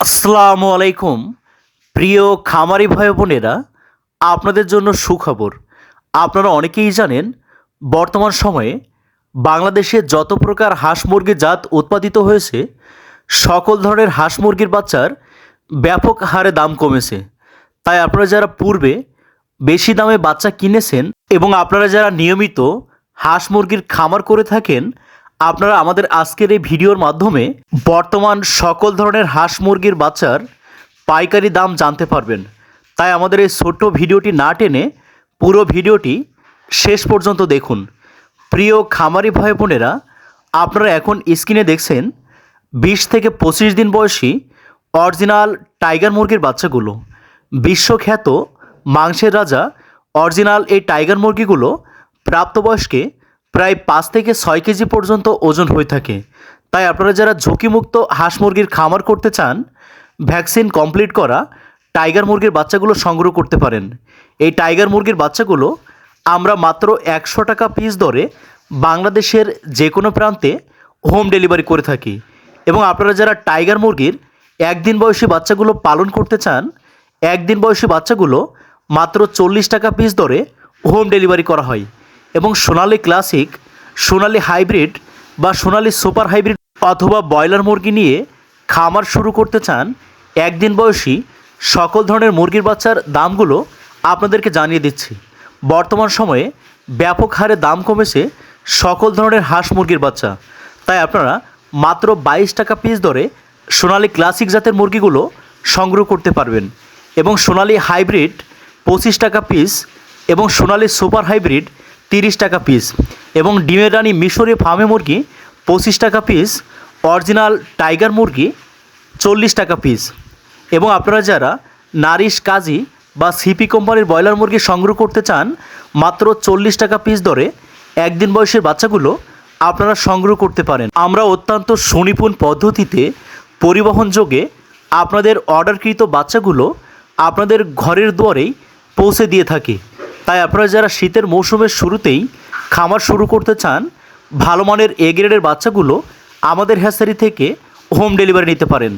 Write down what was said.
আসসালামু আলাইকুম। প্রিয় খামারি ভাই বোনেরা, আপনাদের জন্য সুখবর। আপনারা অনেকেই জানেন, বর্তমান সময়ে বাংলাদেশে যত প্রকার হাঁস মুরগির জাত উৎপাদিত হয়েছে, সকল ধরনের হাঁস মুরগির বাচ্চার ব্যাপক হারে দাম কমেছে। তাই আপনারা যারা পূর্বে বেশি দামে বাচ্চা কিনেছেন এবং আপনারা যারা নিয়মিত হাঁস মুরগির খামার করে থাকেন, আপনারা আমাদের আজকের এই ভিডিওর মাধ্যমে বর্তমান সকল ধরনের হাঁস মুরগির বাচ্চার পাইকারি দাম জানতে পারবেন। তাই আমাদের এই ছোট্ট ভিডিওটি না টেনে পুরো ভিডিওটি শেষ পর্যন্ত দেখুন। প্রিয় খামারি ভাই বোনেরা, আপনারা এখন স্ক্রিনে দেখছেন 20 থেকে 25 দিন বয়সী অরিজিনাল টাইগার মুরগির বাচ্চাগুলো। বিশ্বখ্যাত মাংসের রাজা অরিজিনাল এই টাইগার মুরগিগুলো প্রাপ্তবয়স্কে প্রায় 5 থেকে 6 কেজি পর্যন্ত ওজন হয়ে থাকে। তাই আপনারা যারা ঝুঁকিমুক্ত হাঁস মুরগির খামার করতে চান, ভ্যাকসিন কমপ্লিট করা টাইগার মুরগির বাচ্চাগুলো সংগ্রহ করতে পারেন। এই টাইগার মুরগির বাচ্চাগুলো আমরা মাত্র 100 টাকা পিস দরে বাংলাদেশের যে কোনো প্রান্তে হোম ডেলিভারি করে থাকি। এবং আপনারা যারা টাইগার মুরগির একদিন বয়সী বাচ্চাগুলো পালন করতে চান, একদিন বয়সী বাচ্চাগুলো মাত্র 40 টাকা পিস দরে হোম ডেলিভারি করা হয়। এবং সোনালি ক্লাসিক, সোনালি হাইব্রিড বা সোনালি সুপার হাইব্রিড অথবা ব্রয়লার মুরগি নিয়ে খামার শুরু করতে চান, একদিন বয়সী সকল ধরনের মুরগির বাচ্চার দামগুলো আপনাদেরকে জানিয়ে দিচ্ছি। বর্তমান সময়ে ব্যাপক হারে দাম কমেছে সকল ধরনের হাঁস মুরগির বাচ্চা। তাই আপনারা মাত্র 22 টাকা পিস দরে সোনালি ক্লাসিক জাতের মুরগিগুলো সংগ্রহ করতে পারবেন। এবং সোনালি হাইব্রিড 25 টাকা পিস এবং সোনালি সুপার হাইব্রিড 30 টাকা পিস এবং ডিমের রানী মিশরি ফার্মে মুরগি 25 টাকা পিস, অরিজিনাল টাইগার মুরগি 40 টাকা পিস। এবং আপনারা যারা নারিশ কাজী বা সিপি কোম্পানির ব্রয়লার মুরগি সংগ্রহ করতে চান, মাত্র 40 টাকা পিস দরে একদিন বয়সের বাচ্চাগুলো আপনারা সংগ্রহ করতে পারেন। আমরা অত্যন্ত সুনিপুণ পদ্ধতিতে পরিবহনযোগে আপনাদের অর্ডারকৃত বাচ্চাগুলো আপনাদের ঘরের দুয়ারেই পৌঁছে দিয়ে থাকি। তাই আপনারা যারা শীতের মৌসুমের শুরুতেই খামার শুরু করতে চান, ভালো মানের এ গ্রেডের বাচ্চাগুলো আমাদের হ্যাচারি থেকে হোম ডেলিভারি নিতে পারেন।